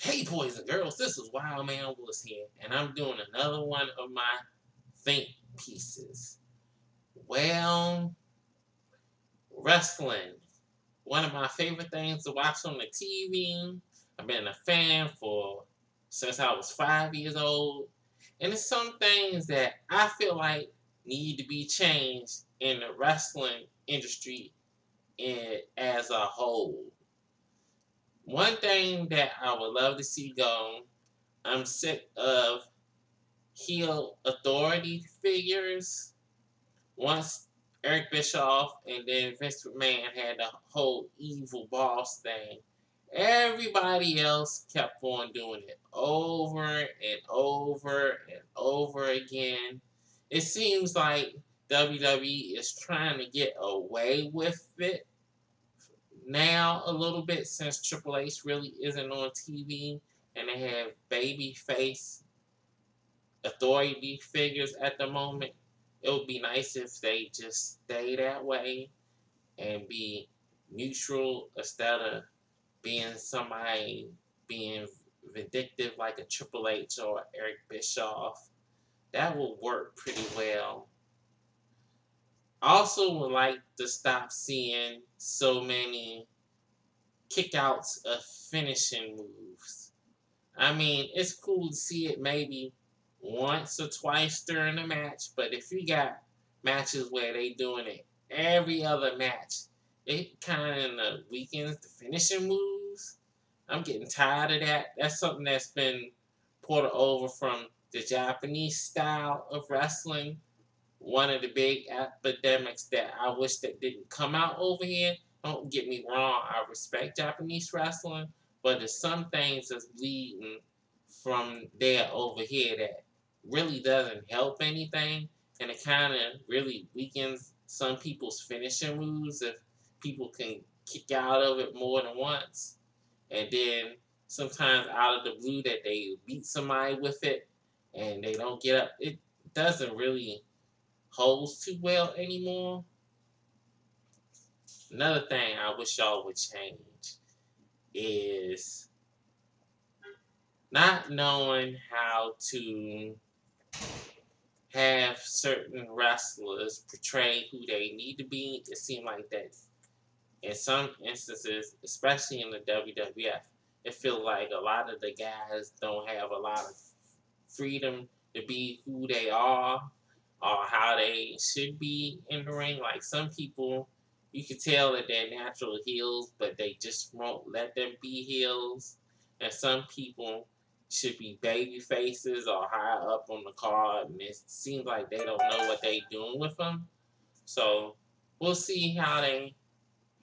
Hey boys and girls, this is Wild Man Willis here, and I'm doing another one of my think pieces. Well, wrestling, one of my favorite things to watch on the TV. I've been a fan for since I was 5 years old, and it's some things that I feel like need to be changed in the wrestling industry as a whole. One thing that I would love to see go, I'm sick of heel authority figures. Once Eric Bischoff and then Vince McMahon had the whole evil boss thing, everybody else kept on doing it over and over and over again. It seems like WWE is trying to get away with it now a little bit since Triple H really isn't on TV and they have baby face authority figures at the moment. It would be nice if they just stay that way and be neutral instead of being somebody being vindictive like a Triple H or Eric Bischoff. That will work pretty well. I also would like to stop seeing so many kickouts of finishing moves. I mean, it's cool to see it maybe once or twice during the match, but if you got matches where they doing it every other match, it kind of weakens the finishing moves. I'm getting tired of that. That's something that's been ported over from the Japanese style of wrestling. One of the big epidemics that I wish that didn't come out over here. Don't get me wrong, I respect Japanese wrestling, but there's some things that's bleeding from there over here that really doesn't help anything, and it kind of really weakens some people's finishing moves if people can kick out of it more than once, and then sometimes out of the blue that they beat somebody with it and they don't get up. It doesn't really hold too well anymore. Another thing I wish y'all would change is not knowing how to have certain wrestlers portray who they need to be. It seems like that in some instances, especially in the WWF, it feels like a lot of the guys don't have a lot of freedom to be who they are or how they should be in the ring. Like some people, you can tell that they're natural heels, but they just won't let them be heels. And some people should be baby faces or higher up on the card, and it seems like they don't know what they're doing with them. So we'll see how they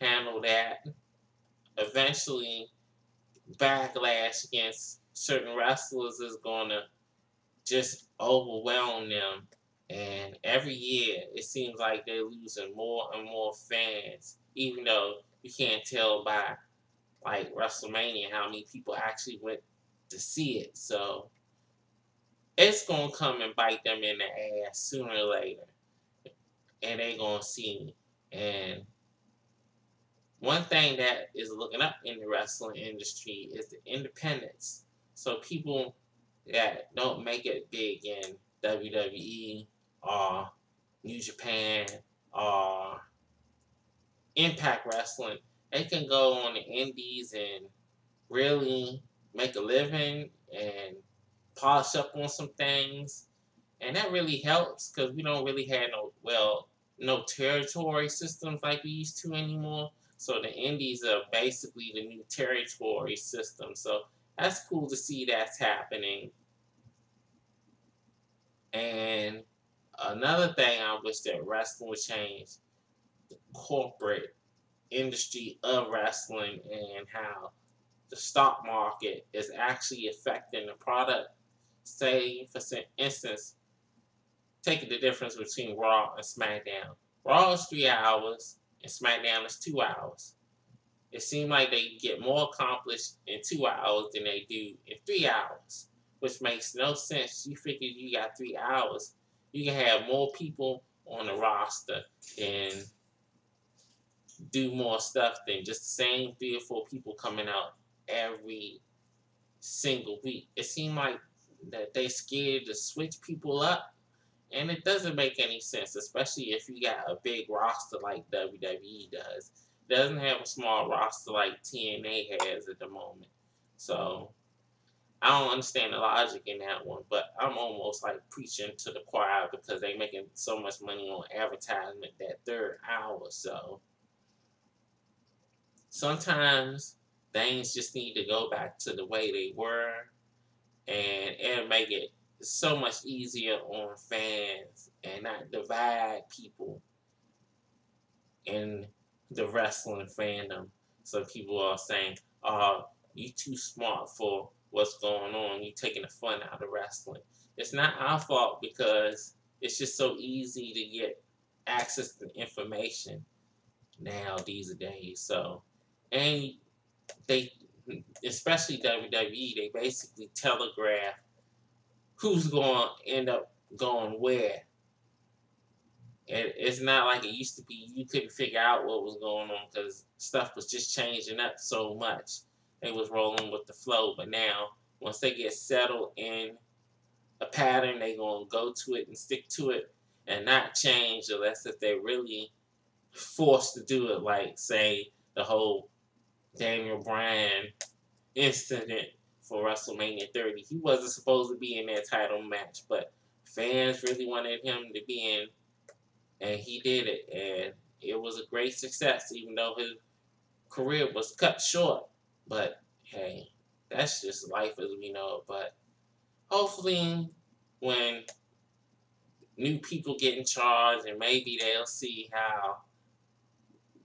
handle that. Eventually, backlash against certain wrestlers is going to just overwhelm them. And every year, it seems like they're losing more and more fans, even though you can't tell by like WrestleMania how many people actually went to see it. So it's gonna come and bite them in the ass sooner or later, and they gonna see me. And one thing that is looking up in the wrestling industry is the independents. So people that don't make it big in WWE or New Japan or Impact Wrestling, they can go on the indies and really make a living and polish up on some things. And that really helps because we don't really have no territory systems like we used to anymore. So the indies are basically the new territory system. So that's cool to see that's happening. And another thing I wish that wrestling would change, the corporate industry of wrestling and how the stock market is actually affecting the product. Say, for instance, taking the difference between Raw and SmackDown. Raw is 3 hours and SmackDown is 2 hours. It seems like they get more accomplished in 2 hours than they do in 3 hours, which makes no sense. You figure you got 3 hours, you can have more people on the roster and do more stuff than just the same 3 or 4 people coming out every single week. It seemed like that they scared to switch people up, and it doesn't make any sense, especially if you got a big roster like WWE does. It doesn't have a small roster like TNA has at the moment. So I don't understand the logic in that one, but I'm almost like preaching to the choir because they making so much money on advertisement that third hour. So sometimes things just need to go back to the way they were, and it'll make it so much easier on fans and not divide people in the wrestling fandom. So people are saying, "Oh, you too smart for what's going on. You taking the fun out of wrestling." It's not our fault because it's just so easy to get access to information now these days. So, and they, especially WWE, they basically telegraph who's going to end up going where. It's not like it used to be. You couldn't figure out what was going on because stuff was just changing up so much. They was rolling with the flow, but now once they get settled in a pattern, they gonna go to it and stick to it and not change unless if they're really forced to do it. Like say the whole Daniel Bryan incident for WrestleMania 30. He wasn't supposed to be in that title match, but fans really wanted him to be in, and he did it, and it was a great success, even though his career was cut short. But hey, that's just life as we know it. But hopefully, when new people get in charge, and maybe they'll see how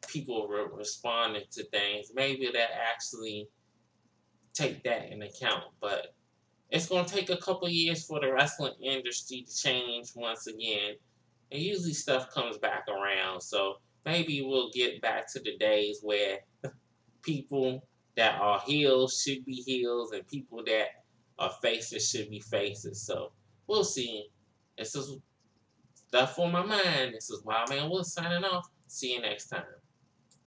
people responding to things, maybe they'll actually take that into account. But it's going to take a couple years for the wrestling industry to change once again. And usually stuff comes back around. So maybe we'll get back to the days where people that are heels should be heels and people that are faces should be faces. So we'll see. This is stuff on my mind. This is Wild Man Will signing off. See you next time.